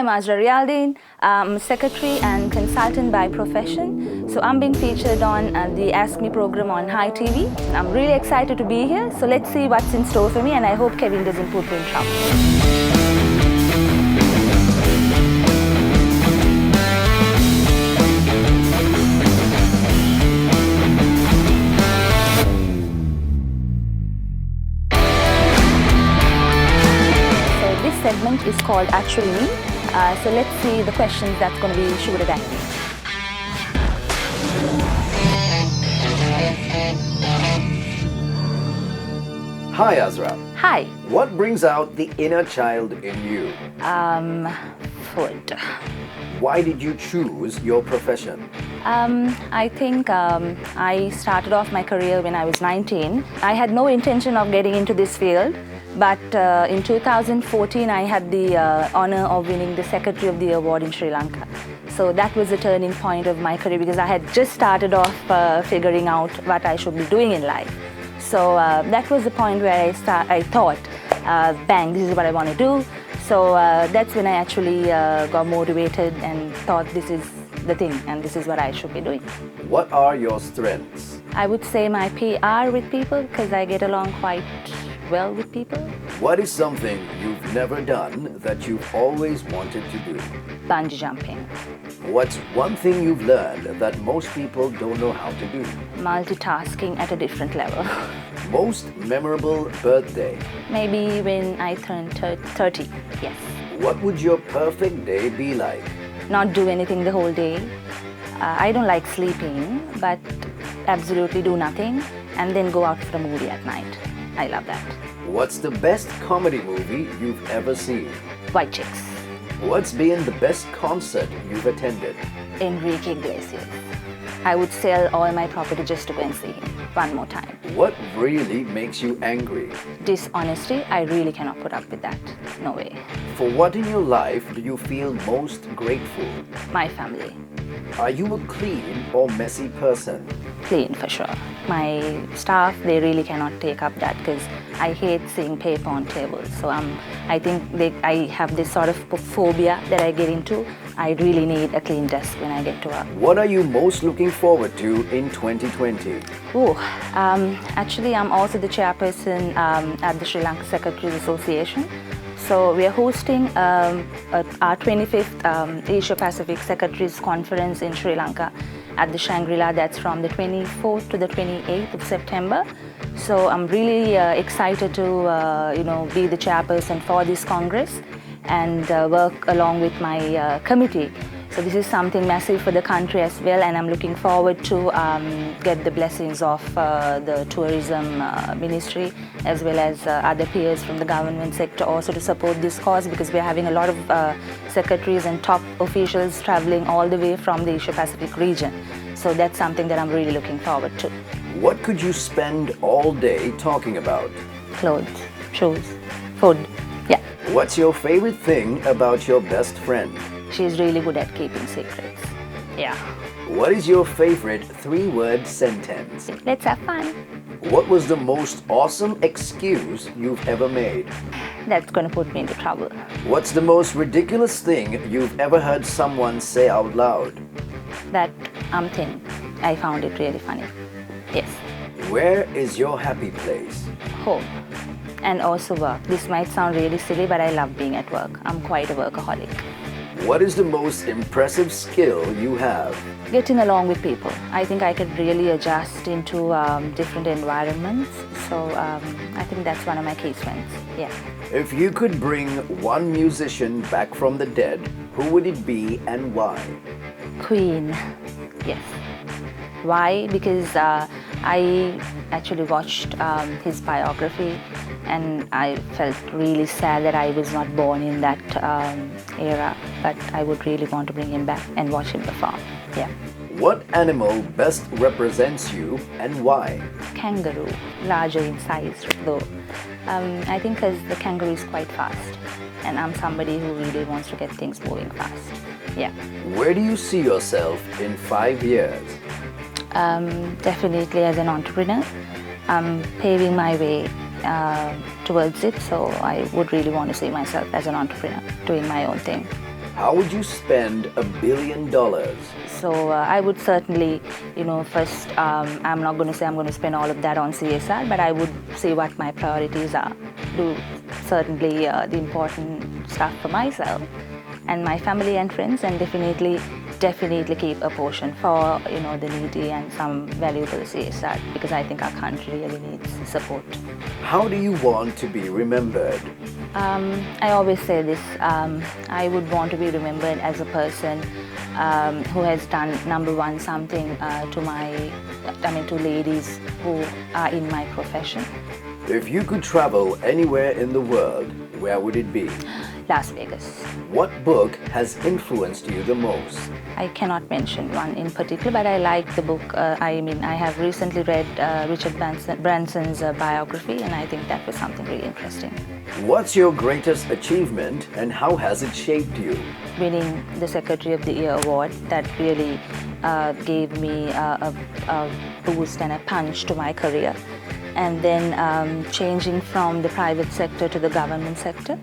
I'm Azra Reyaldeen. I'm a secretary and consultant by profession. So I'm being featured on the Askme program on Hi TV. I'm really excited to be here. So let's see what's in store for me, and I hope Kevin doesn't put me in trouble. Segment is called Actually Me. So let's see the questions that's going to be shooted at me. Hi Azra. Hi. What brings out the inner child in you? Food. Why did you choose your profession? I think I started off my career when I was 19. I had no intention of getting into this field. But in 2014, I had the honor of winning the Secretary of the Year award in Sri Lanka. So that was a turning point of my career because I had just started off figuring out what I should be doing in life. So that was the point where I thought, bang, this is what I want to do. So that's when I actually got motivated and thought this is the thing and this is what I should be doing. What are your strengths? I would say my PR with people because I get along quite well with people. What is something you've never done that you've always wanted to do? Bungee jumping. What's one thing you've learned that most people don't know how to do? Multitasking at a different level. Most memorable birthday? Maybe when I turned 30, yes. What would your perfect day be like? Not do anything the whole day. I don't like sleeping, but absolutely do nothing and then go out for a movie at night. I love that. What's the best comedy movie you've ever seen? White Chicks. What's been the best concert you've attended? Enrique Iglesias. I would sell all my property just to go and see him one more time. What really makes you angry? Dishonesty, I really cannot put up with that. No way. For what in your life do you feel most grateful? My family. Are you a clean or messy person? Clean for sure. My staff, they really cannot take up that because I hate seeing paper on tables. So I think I have this sort of phobia that I get into. I really need a clean desk when I get to work. What are you most looking forward to in 2020? Actually, I'm also the chairperson at the Sri Lanka Secretaries Association. So we are hosting our 25th Asia Pacific Secretaries Conference in Sri Lanka at the Shangri-La. That's from the 24th to the 28th of September. So I'm really excited to be the chairperson for this Congress and work along with my committee. So this is something massive for the country as well, and I'm looking forward to get the blessings of the tourism ministry as well as other peers from the government sector also to support this cause because we're having a lot of secretaries and top officials traveling all the way from the Asia Pacific region. So that's something that I'm really looking forward to. What could you spend all day talking about? Clothes, shoes, food, yeah. What's your favorite thing about your best friend? She's really good at keeping secrets. Yeah. What is your favorite 3-word sentence? Let's have fun. What was the most awesome excuse you've ever made? That's going to put me into trouble. What's the most ridiculous thing you've ever heard someone say out loud? That I'm thin. I found it really funny. Yes. Where is your happy place? Home. And also work. This might sound really silly, but I love being at work. I'm quite a workaholic. What is the most impressive skill you have? Getting along with people. I think I could really adjust into different environments. So I think that's one of my key strengths. Yeah. If you could bring one musician back from the dead, who would it be and why? Queen. Yes. Why? Because I actually watched his biography and I felt really sad that I was not born in that era, but I would really want to bring him back and watch him perform. Yeah. What animal best represents you and why? Kangaroo, larger in size though. I think because the kangaroo is quite fast and I'm somebody who really wants to get things moving fast. Yeah. Where do you see yourself in 5 years? Definitely as an entrepreneur. I'm paving my way towards it, so I would really want to see myself as an entrepreneur, doing my own thing. How would you spend $1 billion? So I would certainly, first, I'm not going to say I'm going to spend all of that on CSR, but I would say what my priorities are. Do certainly the important stuff for myself and my family and friends, and definitely keep a portion for the needy and some valuable CSR, because I think our country really needs support. How do you want to be remembered? I always say this, I would want to be remembered as a person who has done, number one, something to ladies who are in my profession. If you could travel anywhere in the world, where would it be? Las Vegas. What book has influenced you the most? I cannot mention one in particular, but I like the book. I have recently read Richard Branson's biography, and I think that was something really interesting. What's your greatest achievement and how has it shaped you? Winning the Secretary of the Year award, that really gave me a boost and a punch to my career. And then changing from the private sector to the government sector,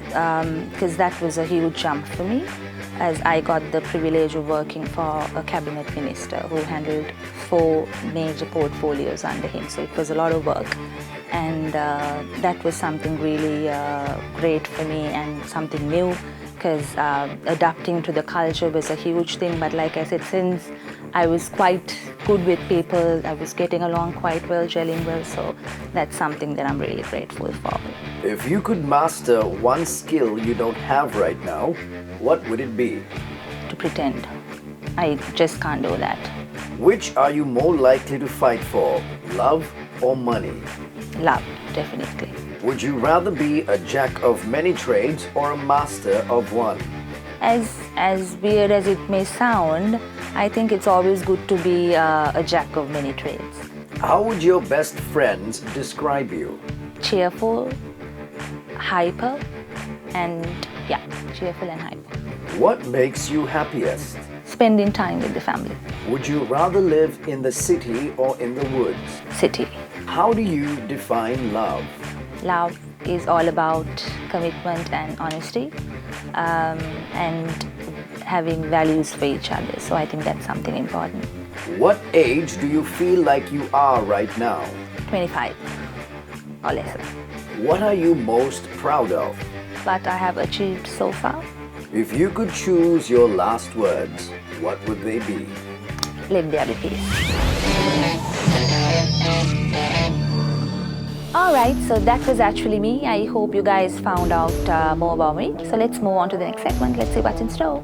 because that was a huge jump for me, as I got the privilege of working for a cabinet minister who handled 4 major portfolios under him. So it was a lot of work, and that was something really great for me and something new, because adapting to the culture was a huge thing. But like I said, since I was quite good with people, I was getting along quite well, gelling well, so that's something that I'm really grateful for. If you could master one skill you don't have right now, what would it be? To pretend. I just can't do that. Which are you more likely to fight for, love or money? Love, definitely. Would you rather be a jack of many trades or a master of one? As weird as it may sound, I think it's always good to be a jack of many trades. How would your best friends describe you? Cheerful, hyper, and cheerful and hyper. What makes you happiest? Spending time with the family. Would you rather live in the city or in the woods? City. How do you define love? Love is all about commitment and honesty, and having values for each other. So I think that's something important. What age do you feel like you are right now? 25 or less. What are you most proud of? What I have achieved so far? If you could choose your last words, what would they be? Let there be peace. Alright, so that was actually me. I hope you guys found out more about me. So let's move on to the next segment. Let's see what's in store.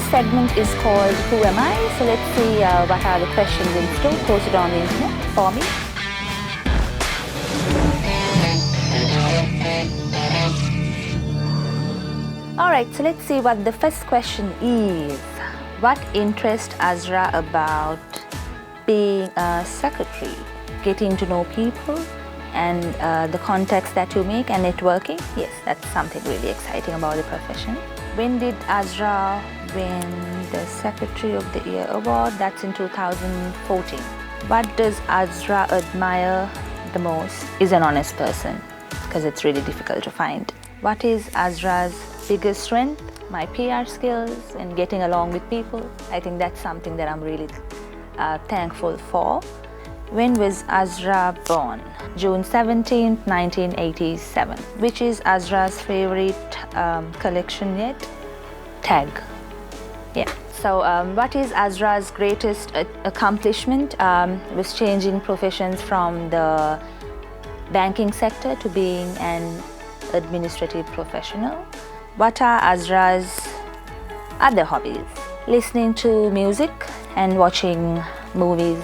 Segment is called Who Am I? So let's see what are the questions in store posted on the internet for me. Alright, so let's see what the first question is. What interests Azra about being a secretary? Getting to know people and the contacts that you make and networking? Yes, that's something really exciting about the profession. When did Azra win the Secretary of the Year award? That's in 2014. What does Azra admire the most? Is an honest person, because it's really difficult to find. What is Azra's biggest strength? My PR skills and getting along with people. I think that's something that I'm really thankful for. When was Azra born? June 17, 1987. Which is Azra's favorite collection yet? Tag. Yeah. So what is Azra's greatest accomplishment? Was changing professions from the banking sector to being an administrative professional. What are Azra's other hobbies? Listening to music and watching movies.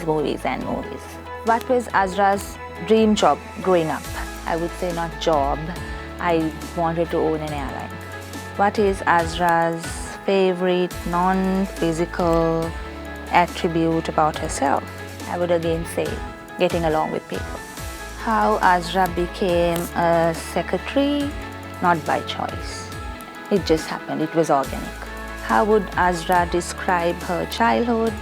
What was Azra's dream job growing up? I would say not job. I wanted to own an airline. What is Azra's favorite non-physical attribute about herself? I would again say getting along with people. How Azra became a secretary? Not by choice. It just happened, it was organic. How would Azra describe her childhood?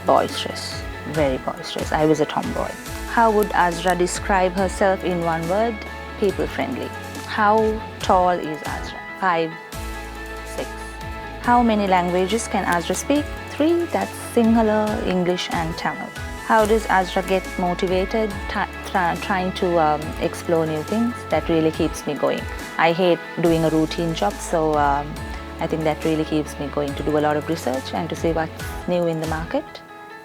Boisterous, very boisterous. I was a tomboy. How would Azra describe herself in one word? People-friendly. How tall is Azra? 5'6". How many languages can Azra speak? 3, that's Sinhala, English and Tamil. How does Azra get motivated trying to explore new things? That really keeps me going. I hate doing a routine job, so I think that really keeps me going to do a lot of research and to see what's new in the market.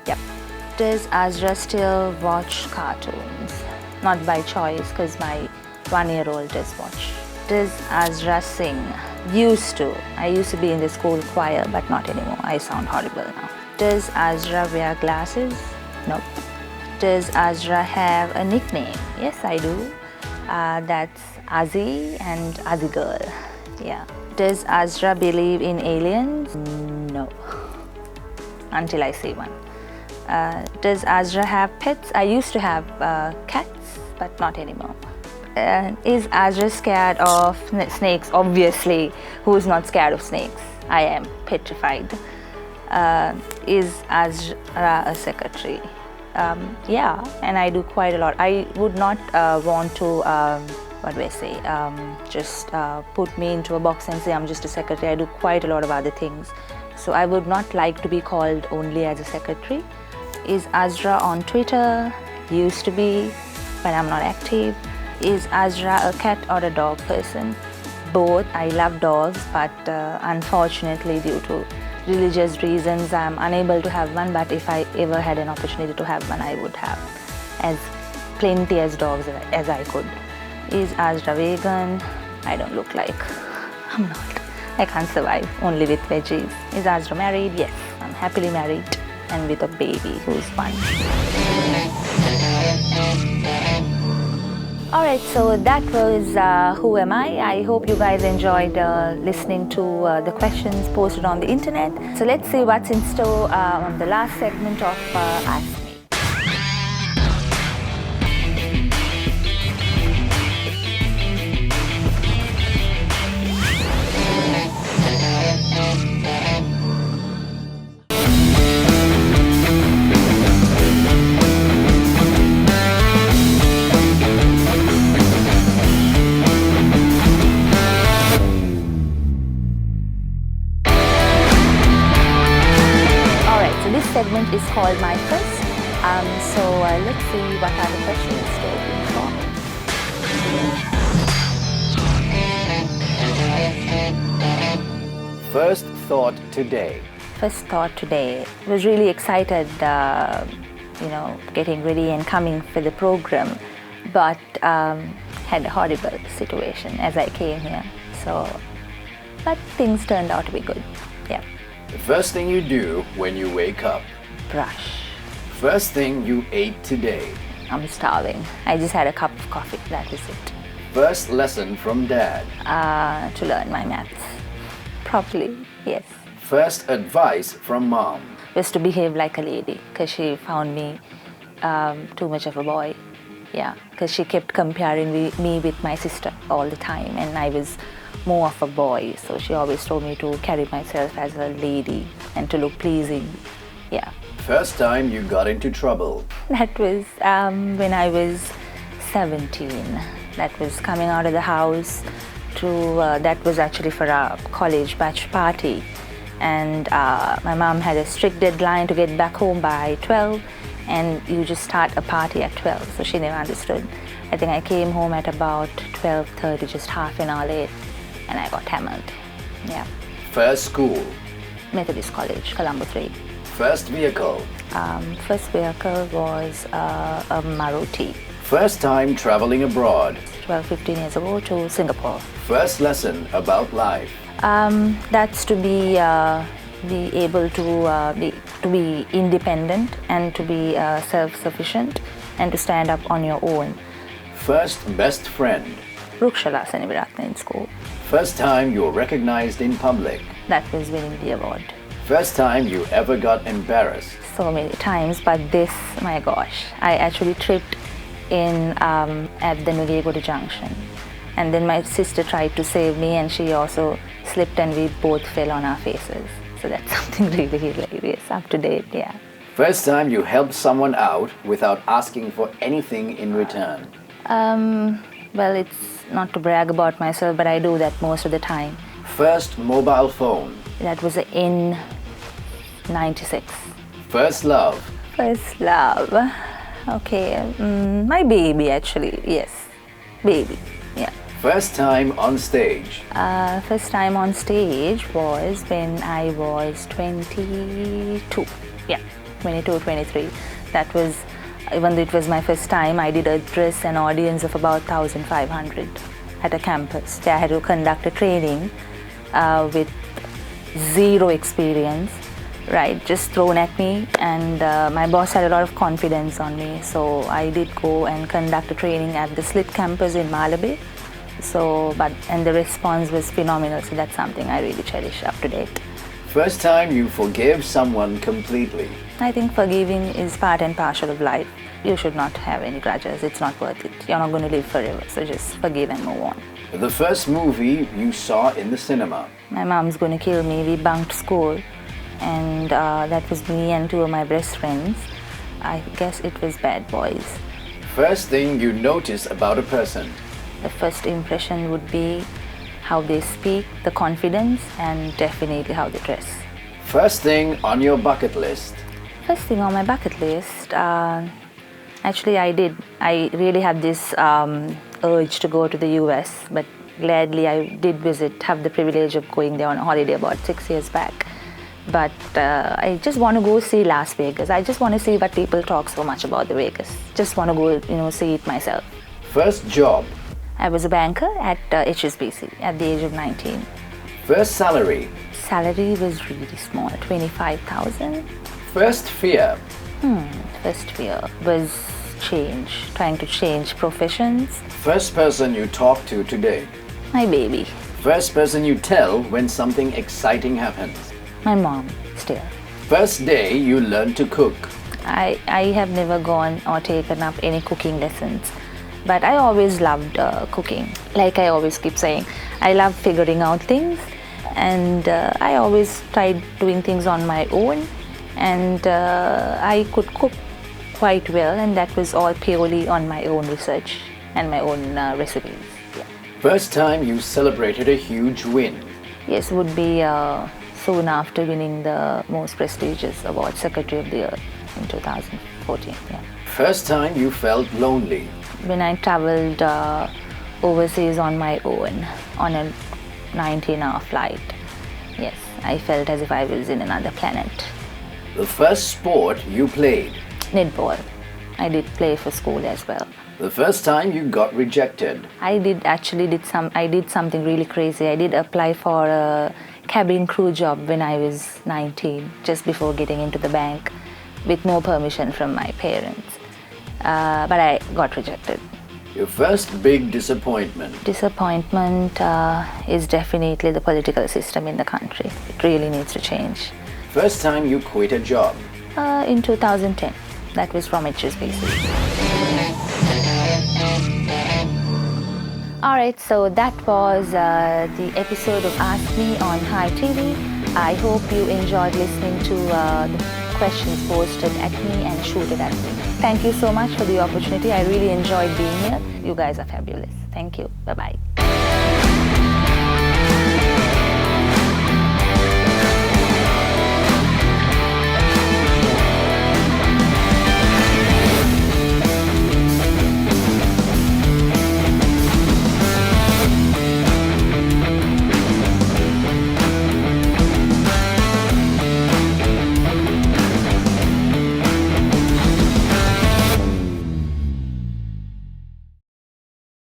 Yep. Does Azra still watch cartoons? Not by choice, because my 1-year-old does watch. Does Azra sing? Used to. I used to be in the school choir, but not anymore. I sound horrible now. Does Azra wear glasses? No. Does Azra have a nickname? Yes, I do. That's Azzy and Azzy Girl. Yeah. Does Azra believe in aliens? No. Until I see one. Does Azra have pets? I used to have cats, but not anymore. Is Azra scared of snakes? Obviously, who's not scared of snakes? I am petrified. Is Azra a secretary? Yeah, and I do quite a lot. I would not want to, just put me into a box and say I'm just a secretary. I do quite a lot of other things. So I would not like to be called only as a secretary. Is Azra on Twitter? Used to be, but I'm not active. Is Azra a cat or a dog person? Both. I love dogs, but unfortunately due to religious reasons I'm unable to have one, but if I ever had an opportunity to have one, I would have as plenty as dogs as I could. Is Azra vegan? I don't look like. I'm not. I can't survive only with veggies. Is Azra married? Yes, I'm happily married and with a baby who's 1. Alright, so that was Who Am I? I hope you guys enjoyed listening to the questions posted on the internet. So let's see what's in store on the last segment of Askme. Segment is called My First. So let's see what are the questions taken for. First thought today. First thought today. I was really excited, getting ready and coming for the program, but had a horrible situation as I came here. But things turned out to be good. Yeah. The first thing you do when you wake up. Brush. First thing you ate today. I'm starving. I just had a cup of coffee. That is it. First lesson from Dad. To learn my maths properly. Yes. First advice from Mom. Was to behave like a lady, because she found me too much of a boy. Yeah, because she kept comparing me with my sister all the time, and I was more of a boy, so she always told me to carry myself as a lady and to look pleasing. Yeah. First time you got into trouble. That was when I was 17. That was coming out of the house that was actually for a college batch party, and my mom had a strict deadline to get back home by 12, and you just start a party at 12, so she never understood. I think I came home at about 12:30, just half an hour late, and I got hammered. Yeah. First school. Methodist College, Colombo 3. First vehicle. First vehicle was a Maruti. First time traveling abroad. 15 years ago to Singapore. First lesson about life. That's to be able to be independent and to be self-sufficient and to stand up on your own. First best friend. Rukshala Seniviratna in school. First time you're recognized in public. that was winning the award. First time you ever got embarrassed? So many times, but this, my gosh, I actually tripped in at the Nugegode Junction. And then my sister tried to save me and she also slipped and we both fell on our faces. So that's something really hilarious, up to date, yeah. First time you helped someone out without asking for anything in return? Well, it's not to brag about myself, but I do that most of the time. First mobile phone? That was in 96. First love? First love, okay, my baby actually, yes, baby, yeah. First time on stage? First time on stage was when I was 22, yeah, 22, 23. That was, even though it was my first time, I did address an audience of about 1,500 at a campus. I had to conduct a training with zero experience, right, just thrown at me, and my boss had a lot of confidence on me, so I did go and conduct a training at the SLIT campus in Malabar. And the response was phenomenal, so that's something I really cherish up to date. First time you forgave someone completely? I think forgiving is part and parcel of life. You should not have any grudges, it's not worth it. You're not going to live forever, so just forgive and move on. The first movie you saw in the cinema? My mom's going to kill me. We bunked school, and that was me and two of my best friends. I guess it was Bad Boys. First thing you notice about a person? The first impression would be how they speak, the confidence, and definitely how they dress. First thing on your bucket list? First thing on my bucket list, actually I really had this urge to go to the US, but gladly I did have the privilege of going there on a holiday about 6 years back. But I just want to go see Las Vegas. I just want to see what people talk so much about the Vegas. Just want to go, see it myself. First job? I was a banker at HSBC at the age of 19. First salary? Salary was really small, 25,000. First fear? First fear was trying to change professions. First person you talk to today? My baby. First person you tell when something exciting happens? My mom, still. First day you learn to cook? I have never gone or taken up any cooking lessons, but I always loved cooking. Like I always keep saying, I love figuring out things, and I always tried doing things on my own, and I could cook quite well, and that was all purely on my own research and my own recipes. Yeah. First time you celebrated a huge win? Yes, would be soon after winning the most prestigious award, Secretary of the Year, in 2014. Yeah. First time you felt lonely? When I traveled overseas on my own on a 19-hour flight. Yes, I felt as if I was in another planet. The first sport you played? Netball. I did play for school as well. The first time you got rejected? I did something really crazy. I did apply for a cabin crew job when I was 19, just before getting into the bank, with no permission from my parents. But I got rejected. Your first big disappointment? Disappointment is definitely the political system in the country. It really needs to change. First time you quit a job? In 2010. That was from HSBC. Alright, so that was the episode of Askme on Hi TV. I hope you enjoyed listening to the questions posted at me and shooted at me. Thank you so much for the opportunity. I really enjoyed being here. You guys are fabulous. Thank you. Bye-bye.